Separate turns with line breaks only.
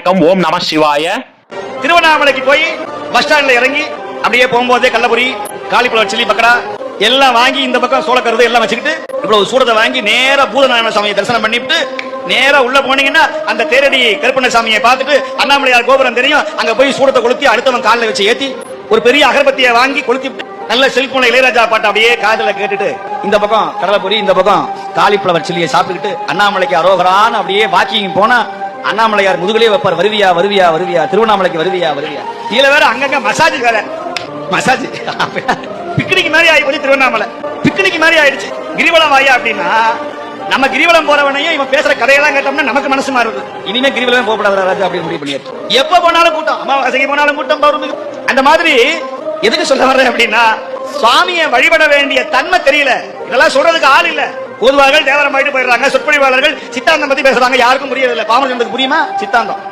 வணக்கம். ஓம் நம சிவாய.
திருவண்ணாமலைக்கு போய் பஸ் ஸ்டாண்ட்ல இறங்கி அப்படியே போகும்போதே கள்ளபுரி, காலிஃபிளவர் சில்லி, பக்கடா எல்லாம் வாங்கி இந்த பக்கம் சோளக்கருது எல்லாம் வச்சுக்கிட்டு இவ்வளவு சூடத்தை வாங்கி நேரா பூதநாராயண சாமியை தரிசனம் பண்ணிட்டு நேரா உள்ள போனீங்கன்னா அந்த தேரடி கருப்பண்ண சாமியை பார்த்துட்டு அண்ணாமலையார் கோபுரம் தெரியும். அங்க போய் சூடத்தை கொளுத்தி அடுத்தவன் காலில் வச்சு ஏத்தி ஒரு பெரிய அகர்பத்தியை வாங்கி கொளுத்தி நல்ல செல்போன்ல இளையராஜா பாட்டு அப்படியே காதல கேட்டுட்டு இந்த பக்கம் கடலைபுரி, இந்த பக்கம் காலிஃபிளவர் சில்லியை சாப்பிட்டுக்கிட்டு அண்ணாமலைக்கு அரோகரான்னு அப்படியே வாக்கிங் போனா அண்ணாமலையார் முதுகுலே வைப்பார், வருவியா வருவியா வருவியா, திருவண்ணாமலைக்கு வருவியா வருவியா. கீழே வேற அங்கங்க மசாஜ் வேற, மசாஜ் பிக்னிக் மாதிரி ஆகி போச்சு. திருவண்ணாமலை பிக்னிக் மாதிரி ஆயிடுச்சு. கிரிவலம் வாயா அப்படின்னா நம்ம கிரிவலம் போறவனையும் இவன் பேசுற கதையெல்லாம் கேட்டோம்னா நமக்கு மனசு மாறுது. இனிமே கிரிவலம் போகப்படாத ராஜா அப்படின்னு முடிவு பண்ணியாச்சு. எப்ப போனாலும் கூட்டம், அமாவாசைக்கு போனாலும் கூட்டம், பௌர்ணமிக்கு. அந்த மாதிரி எதுக்கு சொல்ல வர்றேன் அப்படின்னா சுவாமியை வழிபட வேண்டிய தன்மை தெரியல. இதெல்லாம் சொல்றதுக்கு ஆள் இல்ல. பொதுவாக தேவாரம் ஆயிட்டு போயிடுறாங்க. சொற்பொழிவாளர்கள் சித்தாந்தம் பத்தி பேசுறாங்க, யாருக்கும் புரியல. பாமர ஜனத்துக்கு புரியுமா சித்தாந்தம்?